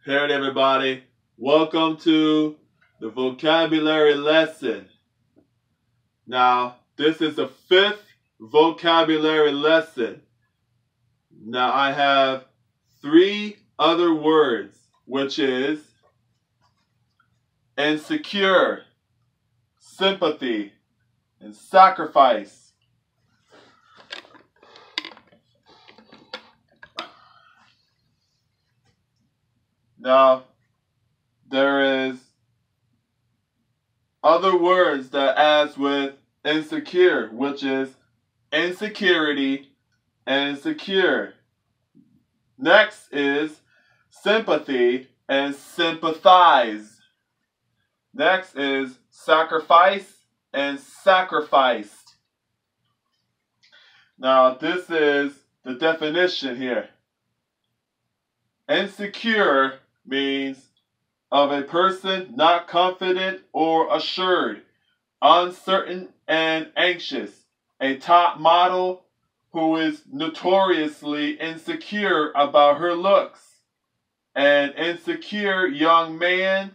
Hey everybody, welcome to the vocabulary lesson. Now, this is the 5th vocabulary lesson. Now, I have 3 other words, which is insecure, sympathy, and sacrifice. Now, there is other words that adds with insecure, which is insecurity and insecure. Next is sympathy and sympathize. Next is sacrifice and sacrificed. Now, this is the definition here. Insecure means of a person not confident or assured, uncertain and anxious. A top model who is notoriously insecure about her looks. An insecure young man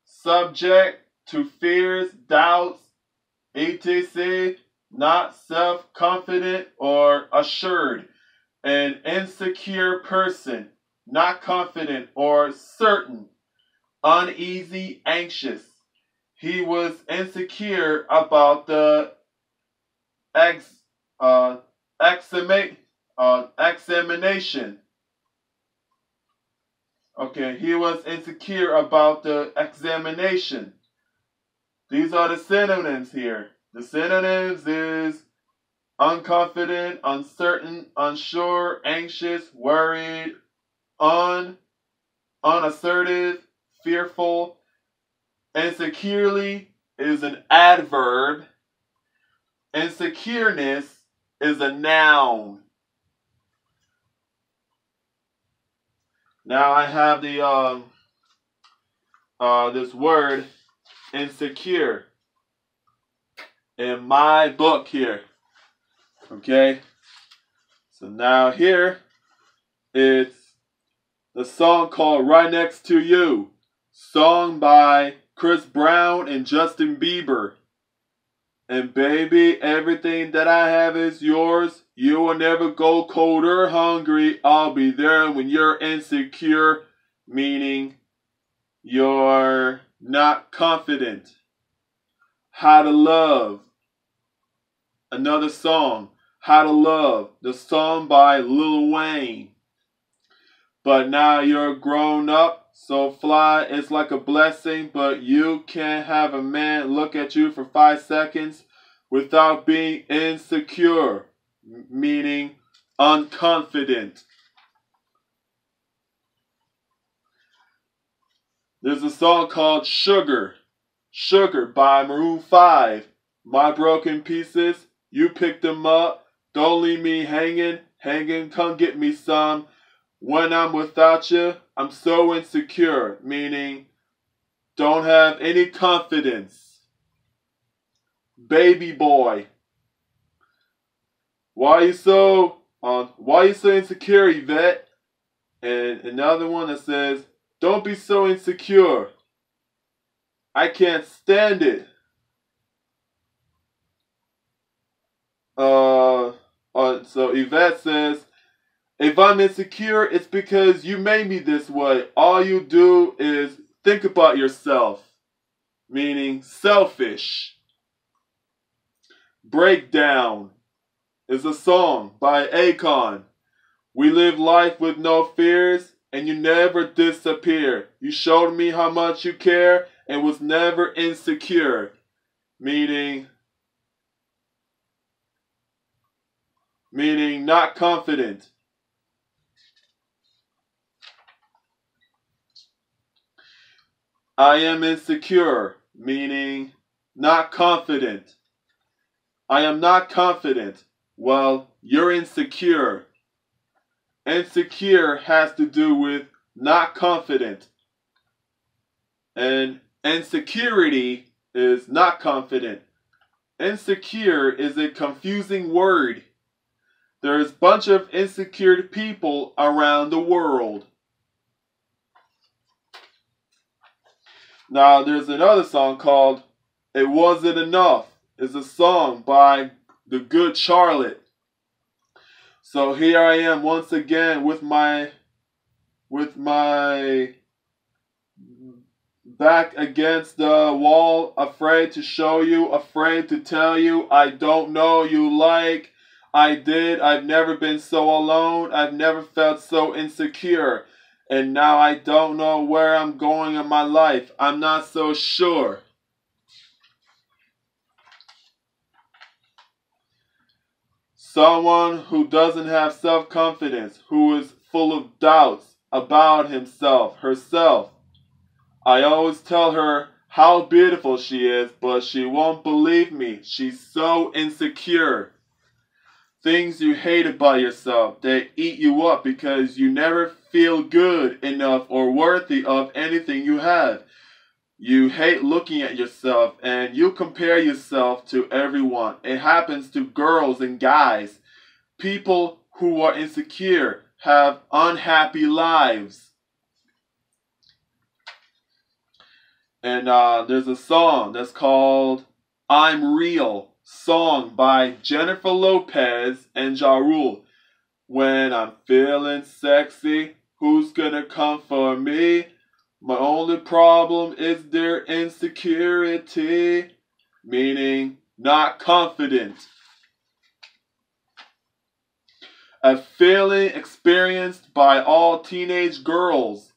subject to fears, doubts, etc., not self-confident or assured. An insecure person, not confident or certain, uneasy, anxious. He was insecure about the examination. Okay, he was insecure about the examination. These are the synonyms here. The synonyms is unconfident, uncertain, unsure, anxious, worried, unassertive, fearful. Insecurely is an adverb. Insecureness is a noun. Now I have the this word insecure in my book here. Okay, so now here it's the song called Right Next to You, sung by Chris Brown and Justin Bieber. And baby, everything that I have is yours. You will never go cold or hungry. I'll be there when you're insecure, meaning you're not confident. How to Love. Another song, How to Love, the song by Lil Wayne. But now you're grown up, so fly, it's like a blessing, but you can't have a man look at you for 5 seconds without being insecure, meaning unconfident. There's a song called Sugar, Sugar by Maroon 5. My broken pieces, you pick them up, don't leave me hanging, come get me some. When I'm without you, I'm so insecure, meaning don't have any confidence. Baby Boy. Why you so insecure, Yvette? And another one that says, don't be so insecure. I can't stand it. So Yvette says, if I'm insecure, it's because you made me this way. All you do is think about yourself, meaning selfish. Breakdown is a song by Akon. We live life with no fears, and you never disappear. You showed me how much you care and was never insecure, meaning not confident. I am insecure, meaning not confident. I am not confident. Well, you're insecure. Insecure has to do with not confident. And insecurity is not confident. Insecure is a confusing word. There's a bunch of insecure people around the world. Now, there's another song called It Wasn't Enough. It's a song by the Good Charlotte. So here I am once again with my back against the wall, afraid to show you, afraid to tell you, I don't know you like I did. I've never been so alone. I've never felt so insecure. And now I don't know where I'm going in my life. I'm not so sure. Someone who doesn't have self-confidence, who is full of doubts about himself, herself. I always tell her how beautiful she is, but she won't believe me. She's so insecure. Things you hate about yourself, they eat you up because you never feel good enough or worthy of anything you have. You hate looking at yourself and you compare yourself to everyone. It happens to girls and guys. People who are insecure have unhappy lives. And there's a song that's called I'm Real, song by Jennifer Lopez and Ja Rule. When I'm feeling sexy, who's gonna come for me? My only problem is their insecurity, meaning not confident. A feeling experienced by all teenage girls.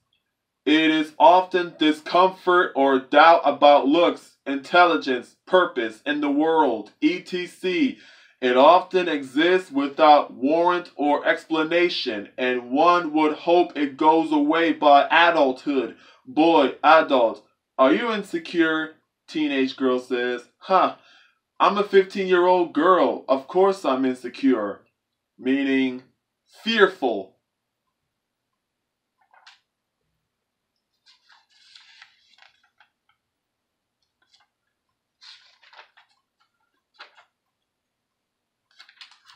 It is often discomfort or doubt about looks, intelligence, purpose in the world, etc. It often exists without warrant or explanation, and one would hope it goes away by adulthood. Boy, adult, are you insecure? Teenage girl says, I'm a 15-year-old girl. Of course I'm insecure. Meaning fearful.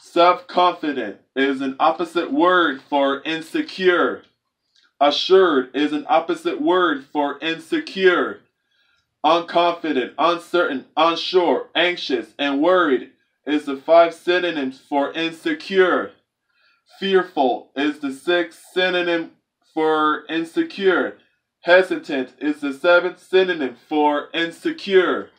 Self-confident is an opposite word for insecure. Assured is an opposite word for insecure. Unconfident, uncertain, unsure, anxious, and worried is the 5 synonyms for insecure. Fearful is the 6th synonym for insecure. Hesitant is the 7th synonym for insecure.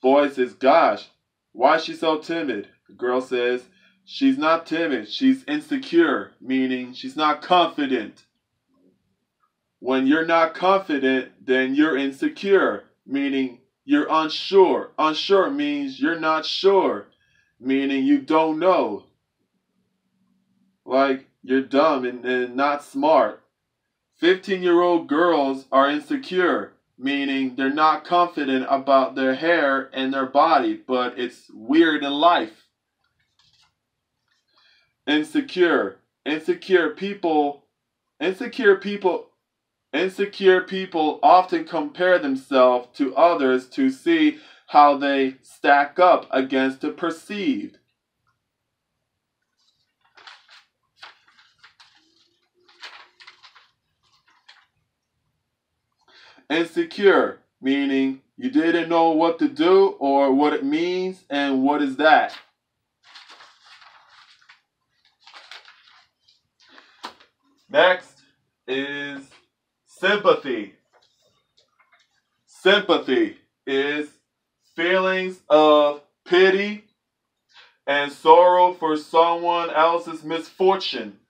Boy says, gosh, why is she so timid? The girl says, she's not timid, she's insecure, meaning she's not confident. When you're not confident, then you're insecure, meaning you're unsure. Unsure means you're not sure, meaning you don't know. Like you're dumb and not smart. 15-year-old girls are insecure, meaning they're not confident about their hair and their body, but it's weird in life. Insecure. Insecure people often compare themselves to others to see how they stack up against the perceived. Insecure, meaning you didn't know what to do or what it means, and what is that? Next is sympathy. Sympathy is feelings of pity and sorrow for someone else's misfortune.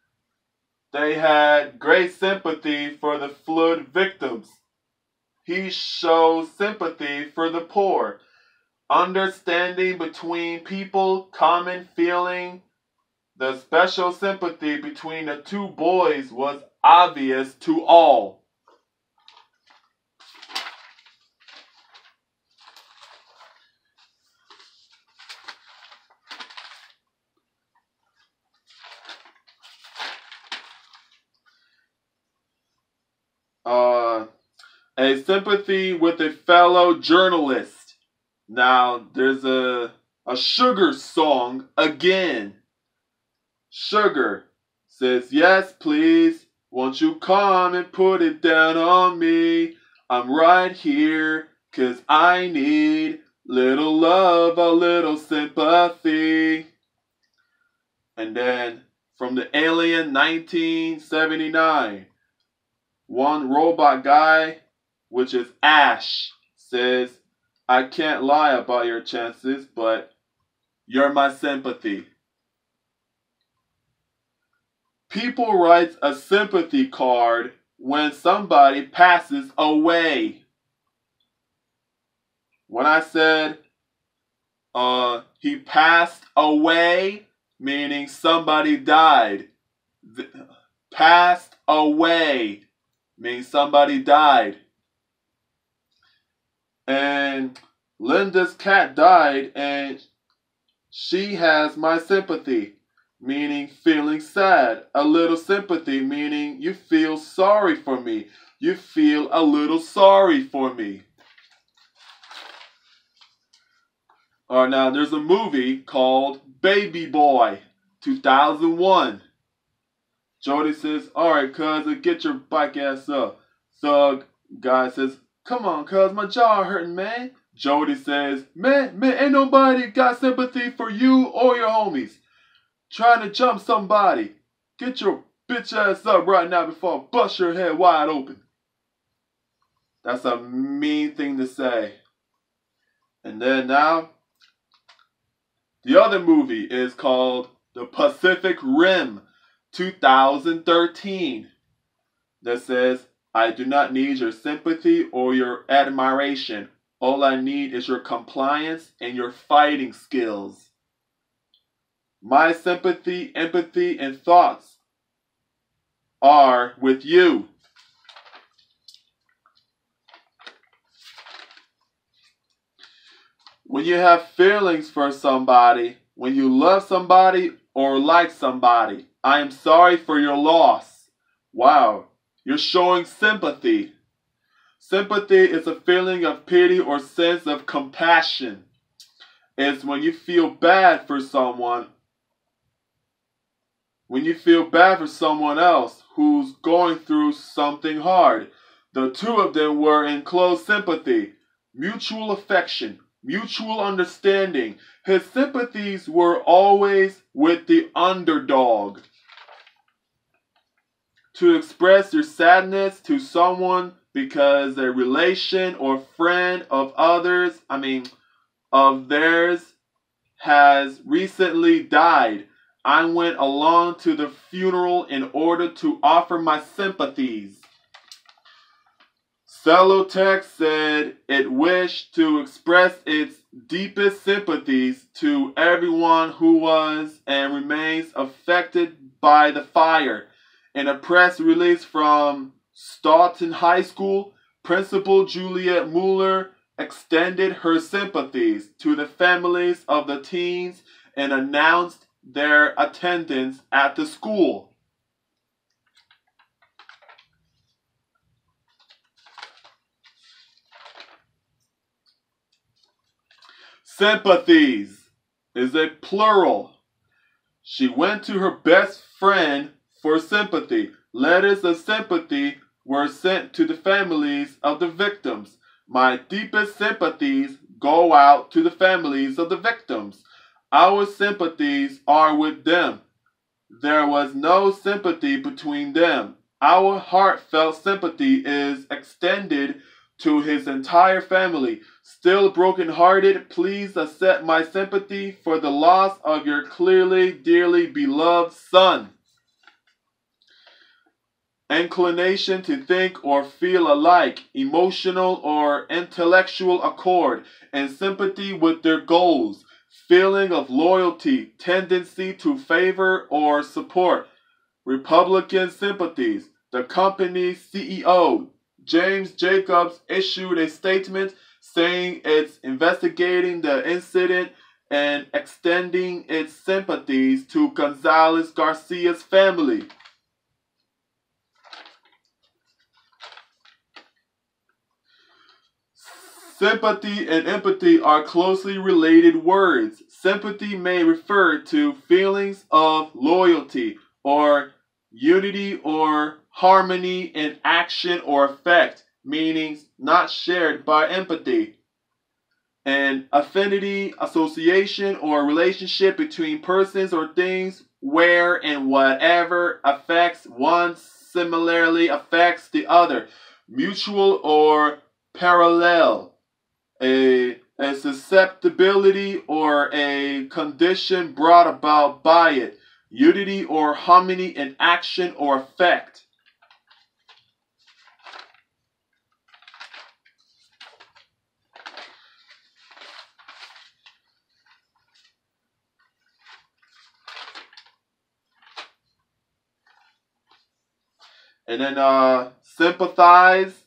They had great sympathy for the flood victims. He shows sympathy for the poor. Understanding between people, common feeling. The special sympathy between the two boys was obvious to all. A sympathy with a fellow journalist. Now, there's a Sugar song again. Sugar says, yes, please, won't you come and put it down on me? I'm right here 'cause I need little love, a little sympathy. And then from the Alien 1979, one robot guy, which is Ash, says, I can't lie about your chances, but you're my sympathy. People write a sympathy card when somebody passes away. When I said he passed away, meaning somebody died. Passed away means somebody died. And Linda's cat died, and she has my sympathy, meaning feeling sad. A little sympathy, meaning you feel sorry for me. You feel a little sorry for me. Now there's a movie called Baby Boy, 2001. Jody says, alright, cuz, get your bike ass up. Thug guy says, come on, cuz, my jaw hurting, man. Jody says, man, ain't nobody got sympathy for you or your homies. Trying to jump somebody. Get your bitch ass up right now before I bust your head wide open. That's a mean thing to say. And then now, the other movie is called The Pacific Rim, 2013. That says, I do not need your sympathy or your admiration. All I need is your compliance and your fighting skills. My sympathy, empathy, and thoughts are with you. When you have feelings for somebody, when you love somebody or like somebody, I am sorry for your loss. Wow, you're showing sympathy. Sympathy is a feeling of pity or sense of compassion. It's when you feel bad for someone. When you feel bad for someone else who's going through something hard. The two of them were in close sympathy, mutual affection, mutual understanding. His sympathies were always with the underdog. To express your sadness to someone because a relation or friend of theirs has recently died. I went along to the funeral in order to offer my sympathies. Celotex said it wished to express its deepest sympathies to everyone who was and remains affected by the fire. In a press release from Staunton High School, Principal Juliet Mueller extended her sympathies to the families of the teens and announced their attendance at the school. Sympathies is a plural. She went to her best friend for sympathy. Letters of sympathy were sent to the families of the victims. My deepest sympathies go out to the families of the victims. Our sympathies are with them. There was no sympathy between them. Our heartfelt sympathy is extended to his entire family. Still brokenhearted, please accept my sympathy for the loss of your clearly, dearly beloved son. Inclination to think or feel alike, emotional or intellectual accord, and sympathy with their goals. Feeling of loyalty, tendency to favor or support. Republican sympathies. The company's CEO, James Jacobs, issued a statement saying it's investigating the incident and extending its sympathies to Gonzalez Garcia's family. Sympathy and empathy are closely related words. Sympathy may refer to feelings of loyalty or unity or harmony in action or effect. meanings not shared by empathy. An affinity, association, or relationship between persons or things where and whatever affects one similarly affects the other. Mutual or parallel. A susceptibility or a condition brought about by it. Unity or harmony in action or effect. And then sympathize,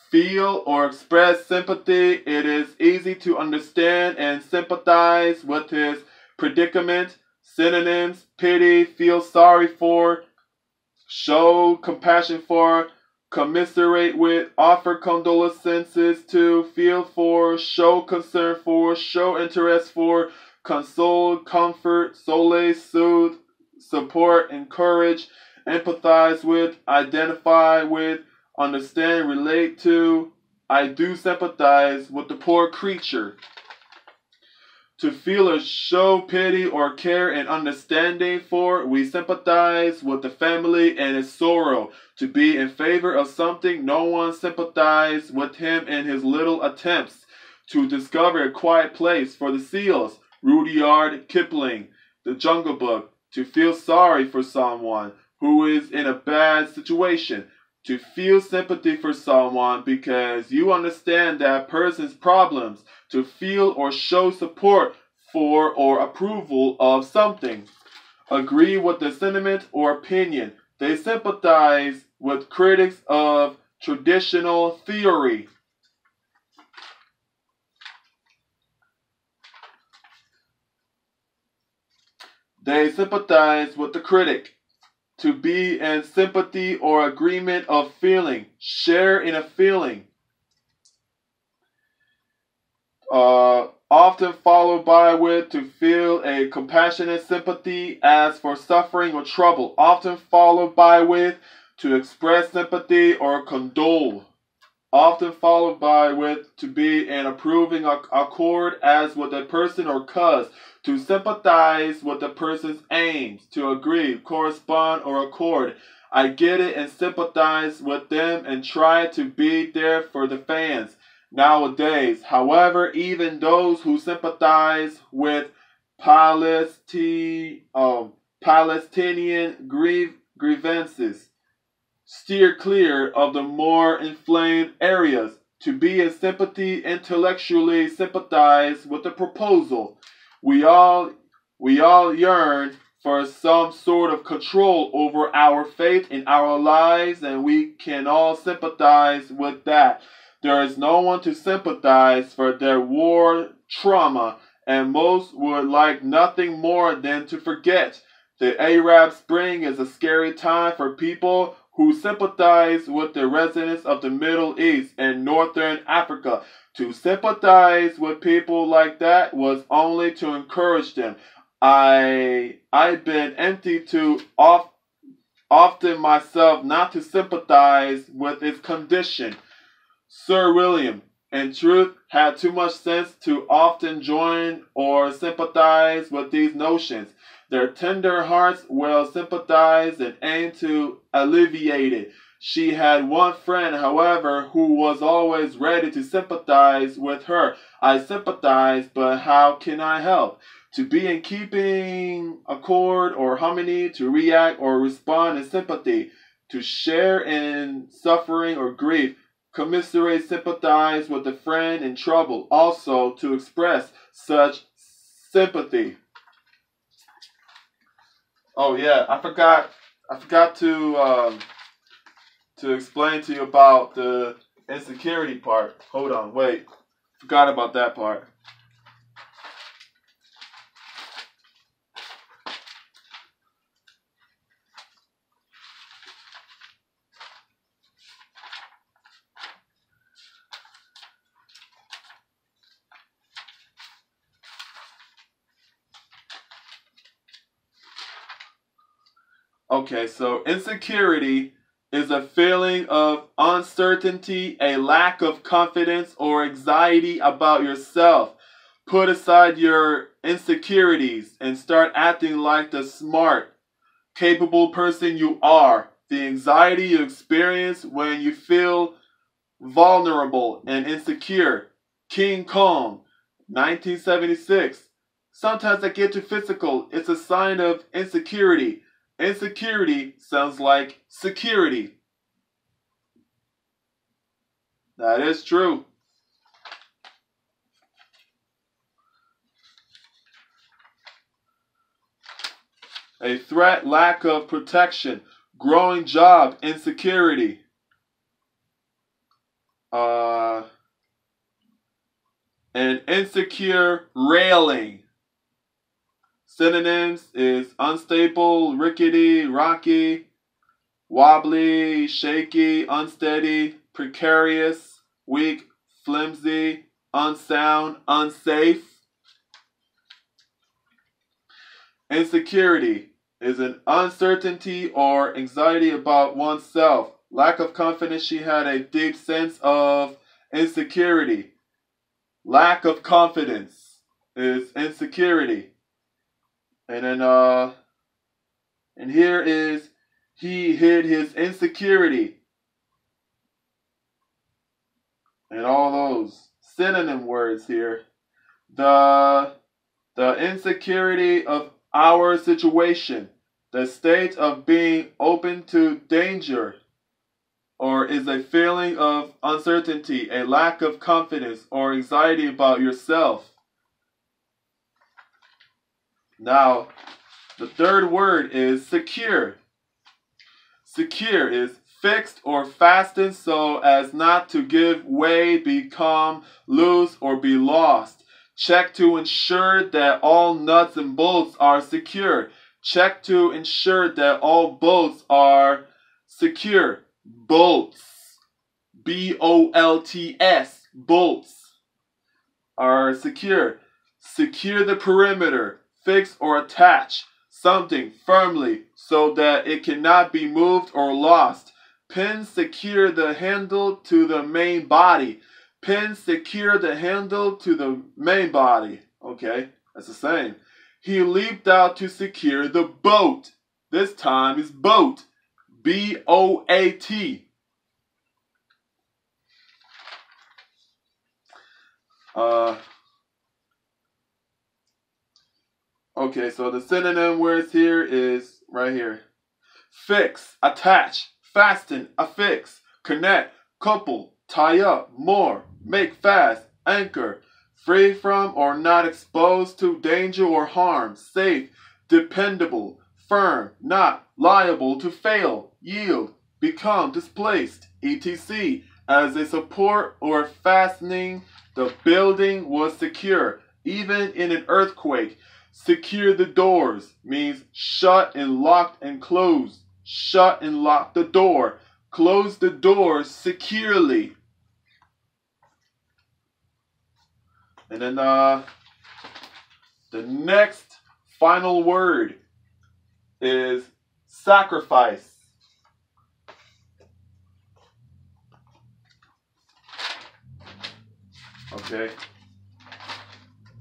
feel or express sympathy. It is easy to understand and sympathize with his predicament. Synonyms: pity, feel sorry for, show compassion for, commiserate with, offer condolences to, feel for, show concern for, show interest for, console, comfort, solace, soothe, support, encourage, empathize with, identify with, understand, relate to. I do sympathize with the poor creature. To feel or show pity or care and understanding for, we sympathize with the family and its sorrow. To be in favor of something, no one sympathized with him in his little attempts to discover a quiet place for the seals. Rudyard Kipling, The Jungle Book. To feel sorry for someone who is in a bad situation. To feel sympathy for someone because you understand that person's problems. To feel or show support for or approval of something. Agree with the sentiment or opinion. They sympathize with critics of traditional theory. They sympathize with the critic. To be in sympathy or agreement of feeling. Share in a feeling. Often followed by with to feel a compassionate sympathy as for suffering or trouble. Often followed by with to express sympathy or condole. Often followed by with to be in approving accord as with a person or cause. To sympathize with the person's aims. To agree, correspond, or accord. I get it and sympathize with them and try to be there for the fans. Nowadays, however, even those who sympathize with Palestinian grievances steer clear of the more inflamed areas. To be in sympathy, intellectually sympathize with the proposal. We all yearn for some sort of control over our fate in our lives, and we can all sympathize with that. There is no one to sympathize for their war trauma, and most would like nothing more than to forget. The Arab Spring is a scary time for people who sympathize with the residents of the Middle East and Northern Africa. To sympathize with people like that was only to encourage them. I've been empty too often myself not to sympathize with its condition. Sir William, in truth, had too much sense to often join or sympathize with these notions. Their tender hearts will sympathize and aim to alleviate it. She had one friend, however, who was always ready to sympathize with her. I sympathize, but how can I help? To be in keeping accord or harmony, to react or respond in sympathy, to share in suffering or grief, commiserate, sympathize with a friend in trouble, also to express such sympathy. Oh yeah, I forgot to explain to you about the insecurity part. Hold on, wait. Forgot about that part. Okay, so insecurity is a feeling of uncertainty, a lack of confidence, or anxiety about yourself. Put aside your insecurities and start acting like the smart, capable person you are. The anxiety you experience when you feel vulnerable and insecure. King Kong, 1976. Sometimes I get too physical. It's a sign of insecurity. Insecurity sounds like security. That is true. A threat, lack of protection. Growing job, insecurity. An insecure railing. Synonyms is unstable, rickety, rocky, wobbly, shaky, unsteady, precarious, weak, flimsy, unsound, unsafe. Insecurity is an uncertainty or anxiety about oneself. Lack of confidence, she had a deep sense of insecurity. Lack of confidence is insecurity. And then and here is he hid his insecurity. And all those synonym words here. The insecurity of our situation, the state of being open to danger, or is a feeling of uncertainty, a lack of confidence, or anxiety about yourself. Now, the third word is secure. Secure is fixed or fastened so as not to give way, become loose, or be lost. Check to ensure that all nuts and bolts are secure. Check to ensure that all bolts are secure. Bolts. B-O-L-T-S. Bolts are secure. Secure the perimeter. Fix or attach something firmly so that it cannot be moved or lost. Pin secure the handle to the main body. Pin secure the handle to the main body. Okay, that's the same. He leaped out to secure the boat. This time is boat. B-O-A-T. Okay, so the synonym words here is right here. Fix, attach, fasten, affix, connect, couple, tie up, more, make fast, anchor, free from or not exposed to danger or harm, safe, dependable, firm, not liable to fail, yield, become displaced, etc. As a support or fastening, the building was secure, even in an earthquake. Secure the doors means shut and lock and close. Shut and lock the door. Close the doors securely. And then the next final word is sacrifice. Okay.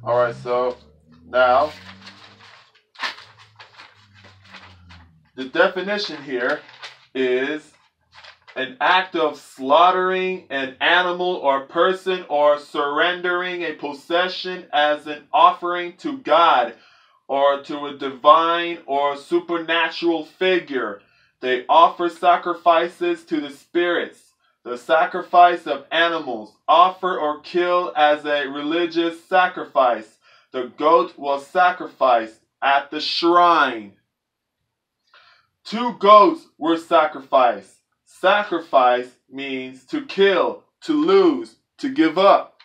Alright, so now the definition here is an act of slaughtering an animal or person or surrendering a possession as an offering to God or to a divine or supernatural figure. They offer sacrifices to the spirits. The sacrifice of animals, offer or kill as a religious sacrifice. The goat was sacrificed at the shrine. 2 goats were sacrificed. Sacrifice means to kill, to lose, to give up.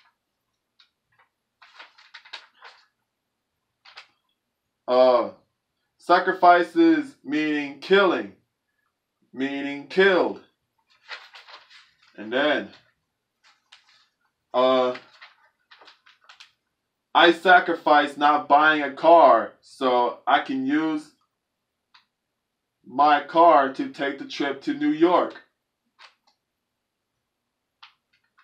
Sacrifices meaning killing, meaning killed. And then, I sacrifice not buying a car so I can use my car to take the trip to New York.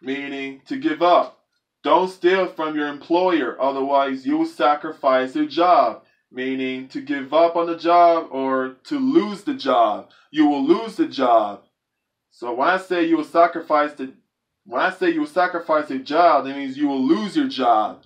Meaning to give up. Don't steal from your employer, otherwise you will sacrifice your job. Meaning to give up on the job or to lose the job. You will lose the job. So when I say you will sacrifice your job, that means you will lose your job.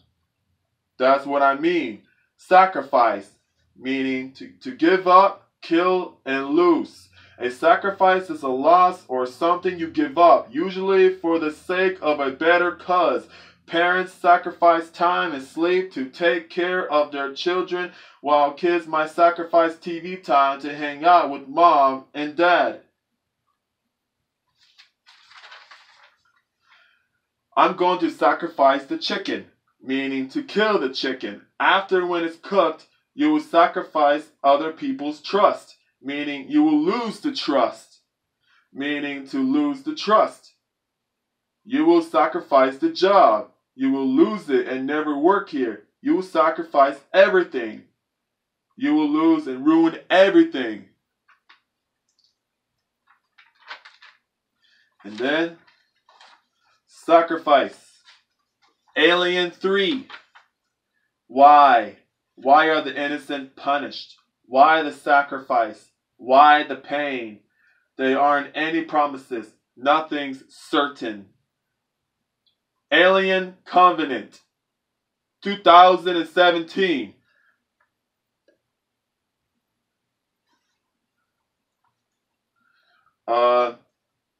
That's what I mean. Sacrifice, meaning to give up, kill, and lose. A sacrifice is a loss or something you give up, usually for the sake of a better cause. Parents sacrifice time and sleep to take care of their children, while kids might sacrifice TV time to hang out with mom and dad. I'm going to sacrifice the chicken, meaning to kill the chicken. After when it's cooked, you will sacrifice other people's trust, meaning you will lose the trust, meaning to lose the trust. You will sacrifice the job. You will lose it and never work here. You will sacrifice everything. You will lose and ruin everything. And then, sacrifice. Alien 3. Why? Why are the innocent punished? Why the sacrifice? Why the pain? There aren't any promises. Nothing's certain. Alien Covenant, 2017.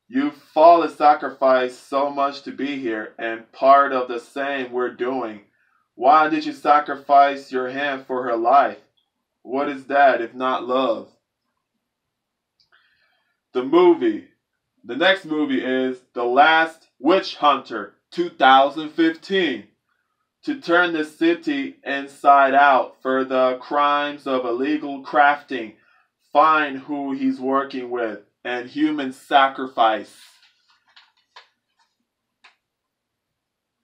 You fall and sacrifice so much to be here, and part of the same we're doing. Why did you sacrifice your hand for her life? What is that if not love? The next movie is The Last Witch Hunter, 2015. To turn the city inside out for the crimes of illegal crafting, find who he's working with, and human sacrifice.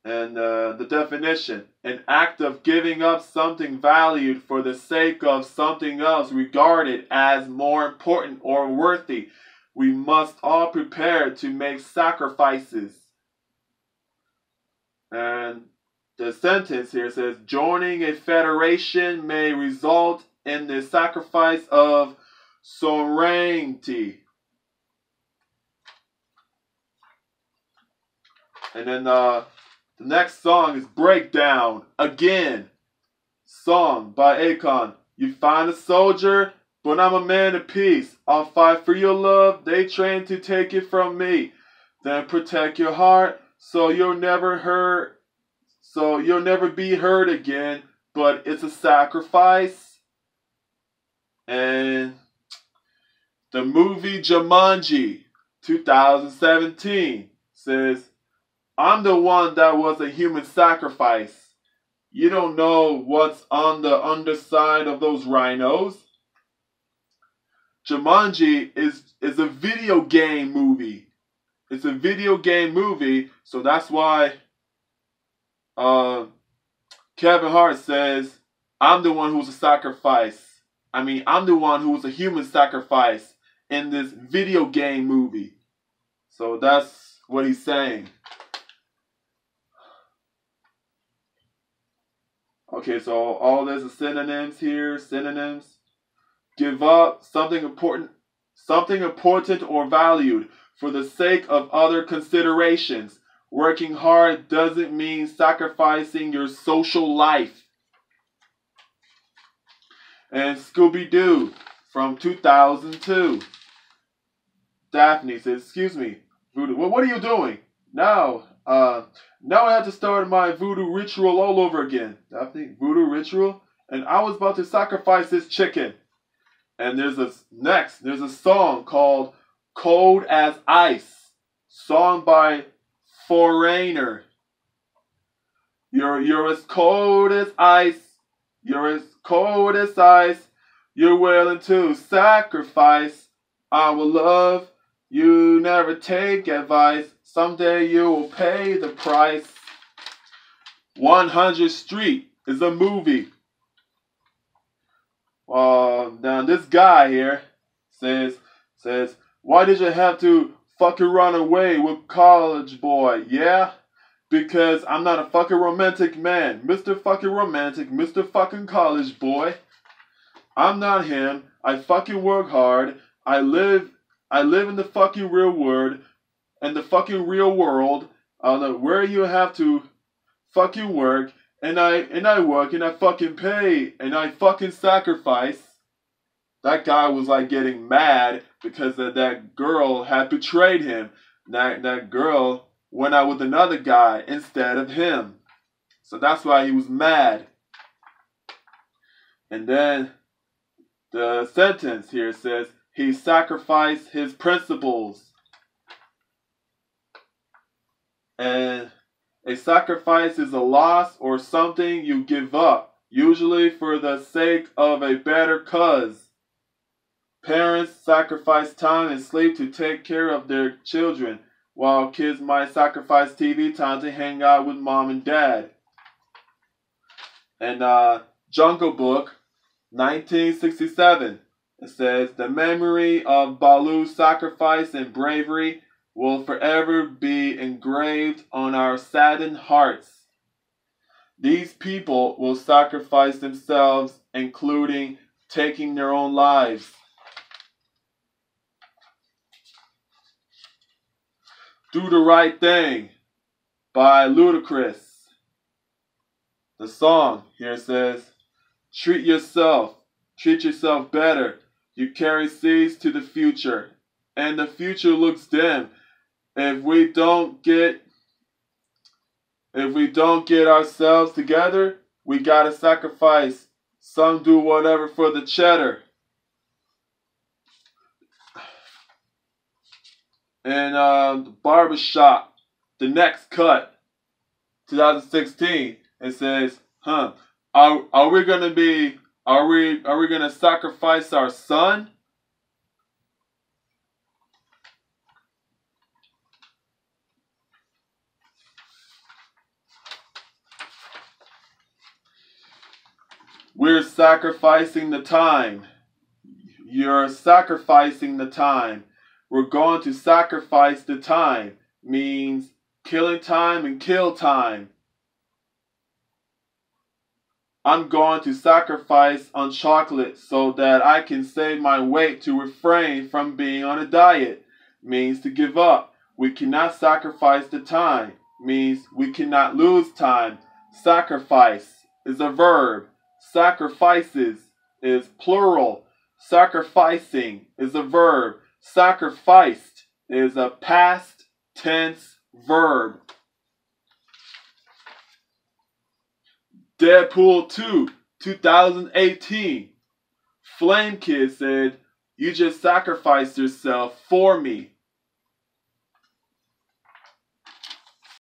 And the definition: an act of giving up something valued for the sake of something else regarded as more important or worthy. We must all prepare to make sacrifices. And the sentence here says, joining a federation may result in the sacrifice of sovereignty. And then the next song is Breakdown Again. Song by Akon. You find a soldier, but I'm a man of peace. I'll fight for your love. They train to take it from me. Then protect your heart so you'll never be hurt again. But it's a sacrifice. And the movie Jumanji, 2017, says, I'm the one that was a human sacrifice. You don't know what's on the underside of those rhinos. Jumanji is a video game movie. It's a video game movie, so that's why Kevin Hart says, I'm the one who's a sacrifice. I'm the one who was a human sacrifice in this video game movie. So that's what he's saying. Okay, so all this is synonyms here. Synonyms. Give up something important or valued for the sake of other considerations. Working hard doesn't mean sacrificing your social life. And Scooby-Doo from 2002. Daphne says, excuse me, Voodoo. Well, what are you doing? Now I have to start my voodoo ritual all over again. Daphne, voodoo ritual? And I was about to sacrifice this chicken. And there's a song called Cold as Ice. Song by Foreigner. You're as cold as ice. You're as cold as ice. You're willing to sacrifice our love. You never take advice. Someday you will pay the price. 100 Street is a movie. Now this guy here says, why did you have to fucking run away with college boy? Yeah? Because I'm not a fucking romantic man. Mr. fucking romantic, Mr. fucking college boy. I'm not him. I fucking work hard. I live in the fucking real world. And the fucking real world. Where you have to fucking work. And I work and I fucking pay. And I fucking sacrifice. That guy was like getting mad because that girl had betrayed him. That girl went out with another guy instead of him. So that's why he was mad. And then the sentence here says, he sacrificed his principles. And a sacrifice is a loss or something you give up, usually for the sake of a better cause. Parents sacrifice time and sleep to take care of their children, while kids might sacrifice TV time to hang out with mom and dad. And Jungle Book, 1967, it says, the memory of Baloo's sacrifice and bravery will forever be engraved on our saddened hearts. These people will sacrifice themselves, including taking their own lives. Do the Right Thing by Ludacris. The song here says, treat yourself better. You carry seeds to the future, and the future looks dim. If we don't get ourselves together, we gotta sacrifice. Some do whatever for the cheddar. And the Barbershop, The Next Cut, 2016. It says, are we gonna sacrifice our son? We're sacrificing the time. You're sacrificing the time. We're going to sacrifice the time. Means killing time and kill time. I'm going to sacrifice on chocolate so that I can save my weight to refrain from being on a diet. Means to give up. We cannot sacrifice the time. Means we cannot lose time. Sacrifice is a verb. Sacrifices is plural. Sacrificing is a verb. Sacrificed is a past tense verb. Deadpool 2, 2018. Flame Kid said, you just sacrificed yourself for me.